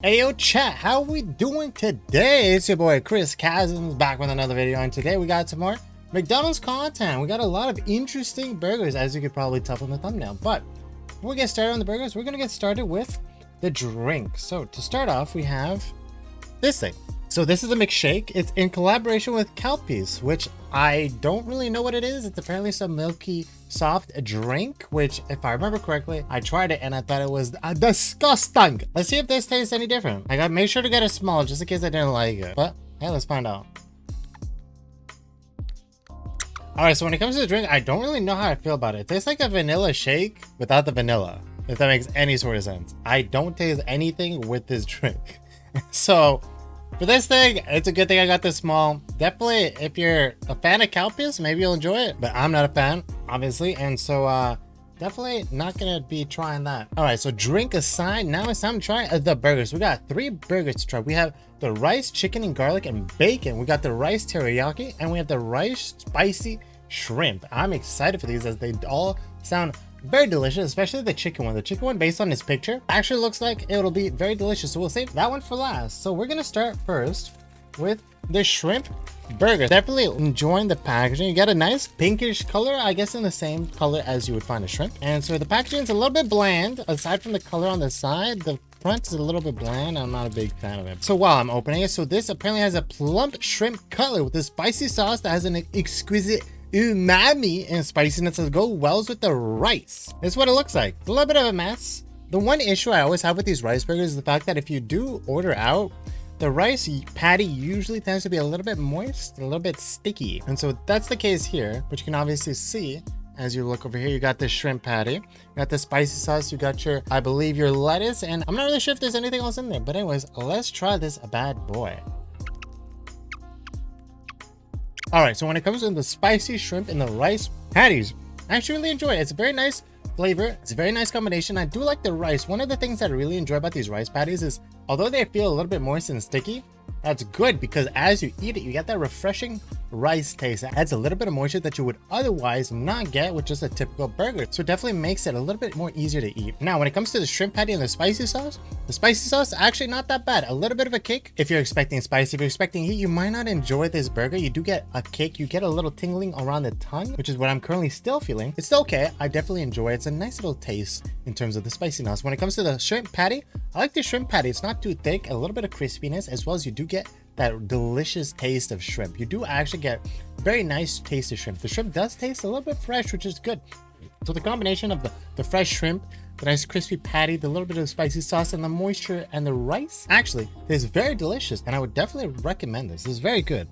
Hey yo chat, how we doing today? It's your boy Chris Chasms back with another video, and today we got some more McDonald's content. We got a lot of interesting burgers, as you could probably tell from the thumbnail. But before we get started on the burgers, we're gonna get started with the drink. So to start off, we have this thing. So this is a McShake. It's in collaboration with Calpis, which I don't really know what it is. It's apparently some milky soft drink, which if I remember correctly, I tried it and I thought it was disgusting. Let's see if this tastes any different. I got made sure to get a small just in case I didn't like it. But hey, let's find out. All right, so when it comes to the drink, I don't really know how I feel about it. It tastes like a vanilla shake without the vanilla, if that makes any sort of sense. I don't taste anything with this drink. So for this thing, it's a good thing I got this small. Definitely, if you're a fan of Calpis, maybe you'll enjoy it. But I'm not a fan, obviously. And so definitely not going to be trying that. All right, so drink aside, now it's time to try the burgers. We got 3 burgers to try. We have the rice, chicken, and garlic, and bacon. We got the rice teriyaki, and we have the rice spicy shrimp. I'm excited for these as they all sound very delicious, especially the chicken one. The chicken one, based on this picture, actually looks like it'll be very delicious, so we'll save that one for last. So we're gonna start first with the shrimp burger. Definitely enjoying the packaging. You got a nice pinkish color, I guess in the same color as you would find a shrimp. And so the packaging is a little bit bland. Aside from the color on the side, the front is a little bit bland. I'm not a big fan of it. So while I'm opening it, so this apparently has a plump shrimp cutlet with a spicy sauce that has an exquisite umami and spiciness that go well with the rice. It's what it looks like. It's a little bit of a mess. The one issue I always have with these rice burgers is the fact that if you do order out, the rice patty usually tends to be a little bit moist, a little bit sticky. And so that's the case here, which you can obviously see as you look over here. You got the shrimp patty, you got the spicy sauce, you got your, I believe, your lettuce, and I'm not really sure if there's anything else in there. But anyways, let's try this bad boy. All right, so when it comes to the spicy shrimp and the rice patties, I actually really enjoy it. It's a very nice flavor. It's a very nice combination. I do like the rice. One of the things that I really enjoy about these rice patties is, although they feel a little bit moist and sticky, that's good because as you eat it, you get that refreshing rice taste. It adds a little bit of moisture that you would otherwise not get with just a typical burger. So it definitely makes it a little bit more easier to eat. Now, when it comes to the shrimp patty and the spicy sauce actually not that bad. A little bit of a kick. If you're expecting spicy, if you're expecting heat, you might not enjoy this burger. You do get a kick. You get a little tingling around the tongue, which is what I'm currently still feeling. It's still okay. I definitely enjoy it. It's a nice little taste in terms of the spiciness. When it comes to the shrimp patty, I like the shrimp patty. It's not too thick, a little bit of crispiness, as well as you do get that delicious taste of shrimp. You do actually get very nice taste of shrimp. The shrimp does taste a little bit fresh, which is good. So the combination of the fresh shrimp, the nice crispy patty, the little bit of spicy sauce, and the moisture and the rice actually is very delicious, and I would definitely recommend this. It's very good.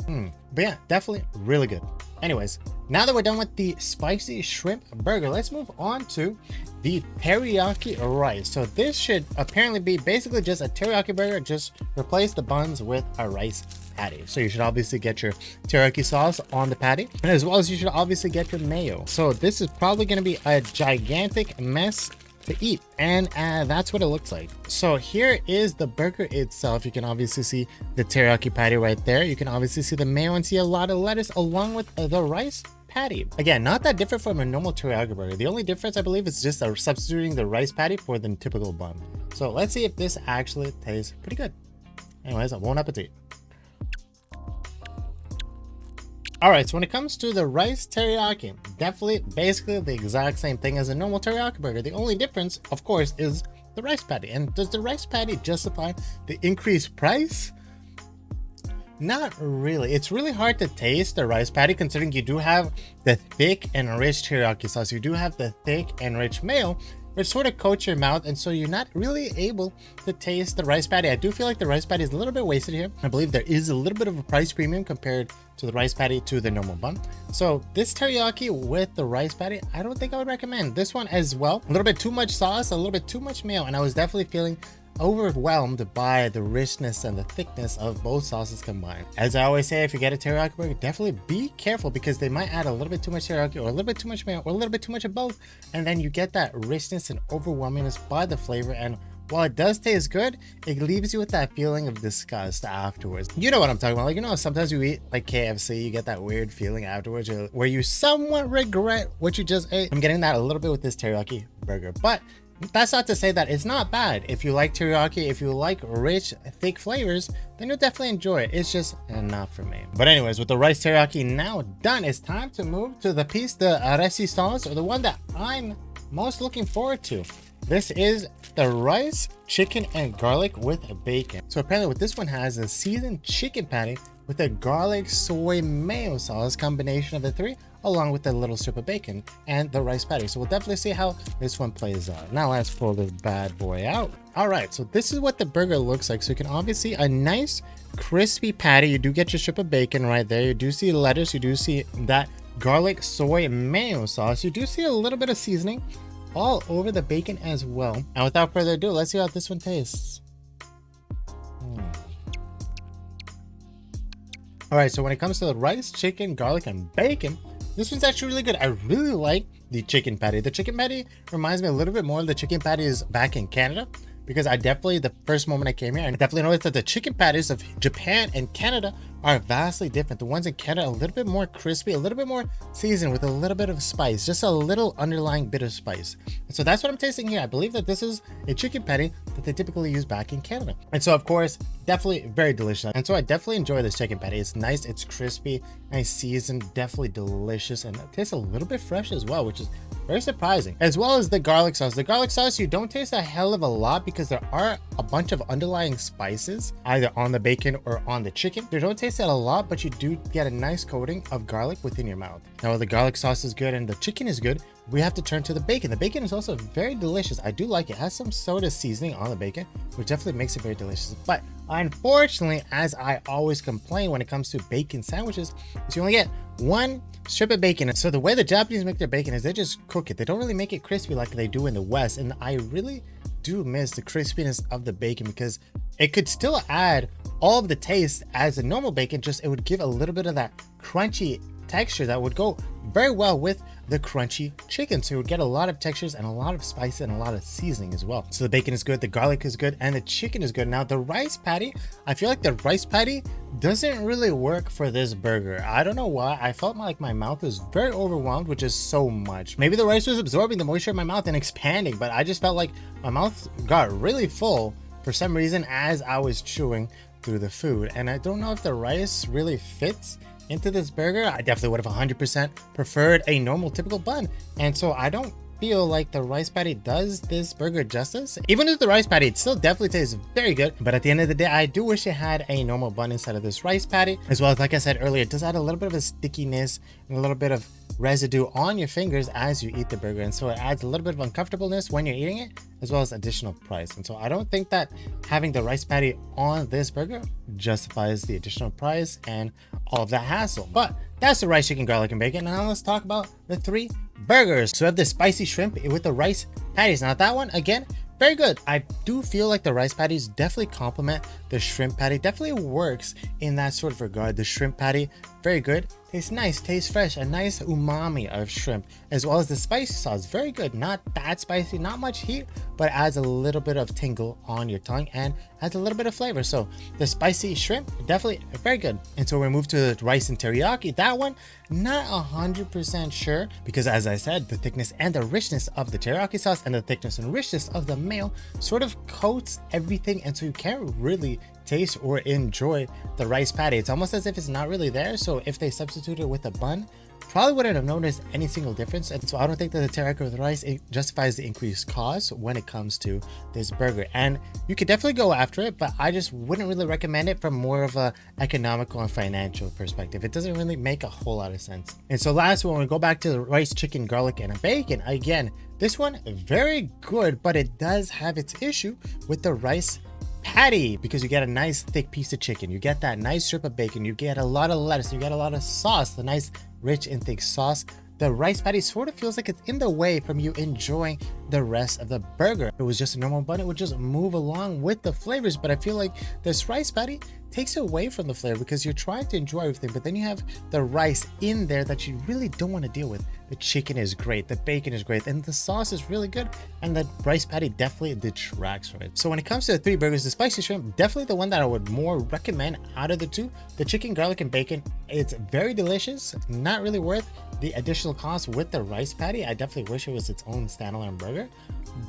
But yeah, definitely really good. Anyways, now that we're done with the spicy shrimp burger, let's move on to the teriyaki rice. So this should apparently be basically just a teriyaki burger, just replace the buns with a rice patty. So you should obviously get your teriyaki sauce on the patty, and as well as you should obviously get your mayo. So this is probably going to be a gigantic mess to eat, and that's what it looks like. So here is the burger itself. You can obviously see the teriyaki patty right there. You can obviously see the mayo and see a lot of lettuce along with the rice patty. Again, not that different from a normal teriyaki burger. The only difference, I believe, is just substituting the rice patty for the typical bun. So let's see if this actually tastes pretty good. Anyways, bon appetit. All right, so when it comes to the rice teriyaki, definitely basically the exact same thing as a normal teriyaki burger. The only difference, of course, is the rice patty. And does the rice patty justify the increased price? Not really. It's really hard to taste the rice patty considering you do have the thick and rich teriyaki sauce. You do have the thick and rich mayo, which sort of coats your mouth, and so you're not really able to taste the rice patty. I do feel like the rice patty is a little bit wasted here. I believe there is a little bit of a price premium compared to the rice patty to the normal bun. So this teriyaki with the rice patty, I don't think I would recommend. This one as well, a little bit too much sauce, a little bit too much mayo, and I was definitely feeling overwhelmed by the richness and the thickness of both sauces combined. As I always say, if you get a teriyaki burger, definitely be careful because they might add a little bit too much teriyaki or a little bit too much mayo or a little bit too much of both, and then you get that richness and overwhelmingness by the flavor. And while it does taste good, it leaves you with that feeling of disgust afterwards. You know what I'm talking about. Like, you know, sometimes you eat like KFC, you get that weird feeling afterwards where you somewhat regret what you just ate. I'm getting that a little bit with this teriyaki burger, but That's not to say that it's not bad. If you like teriyaki, if you like rich, thick flavors, then you'll definitely enjoy it. It's just not for me. But anyways, with the rice teriyaki now done, it's time to move to the piece de resistance, or the one that I'm most looking forward to. This is the rice, chicken, and garlic with bacon. So apparently what this one has is a seasoned chicken patty with a garlic soy mayo sauce combination of the three, along with the little strip of bacon and the rice patty. So we'll definitely see how this one plays out. Now let's pull this bad boy out. All right, so this is what the burger looks like. So you can obviously see a nice crispy patty. You do get your strip of bacon right there. You do see lettuce. You do see that garlic soy mayo sauce. You do see a little bit of seasoning all over the bacon as well. And without further ado, let's see how this one tastes. All right, so when it comes to the rice, chicken, garlic, and bacon, this one's actually really good. I really like the chicken patty. The chicken patty reminds me a little bit more of the chicken patties back in Canada, because I definitely, the first moment I came here, I definitely noticed that the chicken patties of Japan and Canada are vastly different. The ones in Canada are a little bit more crispy, a little bit more seasoned with a little bit of spice, just a little underlying bit of spice. And so that's what I'm tasting here. I believe that this is a chicken patty that they typically use back in Canada. And so of course, definitely very delicious. And so I definitely enjoy this chicken patty. It's nice, it's crispy, nice seasoned, definitely delicious, and it tastes a little bit fresh as well, which is very surprising. As well as the garlic sauce. The garlic sauce, you don't taste a hell of a lot because there are a bunch of underlying spices either on the bacon or on the chicken. You don't taste that a lot, but you do get a nice coating of garlic within your mouth. Now the garlic sauce is good and the chicken is good, we have to turn to the bacon. The bacon is also very delicious. I do like it. It has some soda seasoning on the bacon, which definitely makes it very delicious. But unfortunately, as I always complain when it comes to bacon sandwiches, is you only get one strip of bacon. So the way the Japanese make their bacon is they just cook it. They don't really make it crispy like they do in the West. And I really do miss the crispiness of the bacon, because it could still add all of the taste as a normal bacon, just it would give a little bit of that crunchy texture that would go very well with the crunchy chicken. So you would get a lot of textures and a lot of spice and a lot of seasoning as well. So the bacon is good, the garlic is good, and the chicken is good. Now the rice patty, I feel like the rice patty doesn't really work for this burger. I don't know why. I felt like my mouth was very overwhelmed, which is so much. Maybe the rice was absorbing the moisture in my mouth and expanding, but I just felt like my mouth got really full for some reason as I was chewing through the food. And I don't know if the rice really fits into this burger. I definitely would have 100% preferred a normal typical bun. And so I don't feel like the rice patty does this burger justice. Even with the rice patty, it still definitely tastes very good. But at the end of the day, I do wish it had a normal bun instead of this rice patty. As well as, like I said earlier, it does add a little bit of a stickiness and a little bit of residue on your fingers as you eat the burger. And so it adds a little bit of uncomfortableness when you're eating it, as well as additional price. And so I don't think that having the rice patty on this burger justifies the additional price and all of that hassle. But that's the rice, chicken, garlic, and bacon. Now let's talk about the three burgers. So we have the spicy shrimp with the rice patties. Now that one, again, very good. I do feel like the rice patties definitely complement the shrimp patty. Definitely works in that sort of regard. The shrimp patty, very good. Tastes nice, tastes fresh, a nice umami of shrimp, as well as the spicy sauce, very good. Not that spicy, not much heat, but adds a little bit of tingle on your tongue and adds a little bit of flavor. So the spicy shrimp, definitely very good. And so we move to the rice and teriyaki. That one, not 100% sure, because as I said, the thickness and the richness of the teriyaki sauce and the thickness and richness of the mayo sort of coats everything, and so you can't really taste or enjoy the rice patty. It's almost as if it's not really there. So if they substitute it with a bun, probably wouldn't have noticed any single difference. And so I don't think that the teriyaki with rice, it justifies the increased cost when it comes to this burger. And you could definitely go after it, but I just wouldn't really recommend it from more of a economical and financial perspective. It doesn't really make a whole lot of sense. And so last, when we go back to the rice, chicken, garlic, and bacon, again, this one very good, but it does have its issue with the rice patty, because you get a nice thick piece of chicken, you get that nice strip of bacon, you get a lot of lettuce, you get a lot of sauce, the nice rich and thick sauce. The rice patty sort of feels like it's in the way from you enjoying the rest of the burger. If it was just a normal bun, it would just move along with the flavors, but I feel like this rice patty takes away from the flavor because you're trying to enjoy everything, but then you have the rice in there that you really don't want to deal with. The chicken is great, the bacon is great, and the sauce is really good, and the rice patty definitely detracts from it. So when it comes to the three burgers, the spicy shrimp, definitely the one that I would more recommend out of the two. The chicken, garlic, and bacon, it's very delicious, not really worth the additional cost with the rice patty. I definitely wish it was its own standalone burger.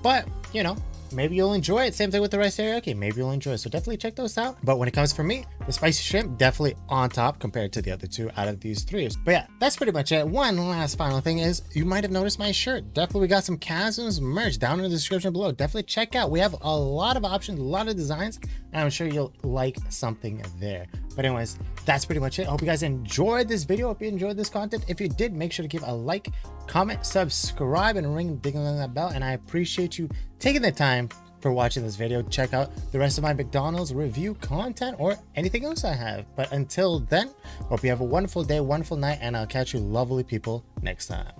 but you know, maybe you'll enjoy it. Same thing with the rice teriyaki. Maybe you'll enjoy it. So definitely check those out. But when it comes for me, the spicy shrimp definitely on top compared to the other two out of these three. But yeah, that's pretty much it. One last final thing is you might have noticed my shirt. Definitely we got some Chasms merch down in the description below. Definitely check out. We have a lot of options, a lot of designs, and I'm sure you'll like something there. But anyways, that's pretty much it. I hope you guys enjoyed this video. Hope you enjoyed this content. If you did, make sure to give a like, comment, subscribe, and ring ding on that bell. And I appreciate you taking the time for watching this video. Check out the rest of my McDonald's review content or anything else I have. But until then, hope you have a wonderful day, wonderful night, and I'll catch you lovely people next time.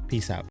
Peace out.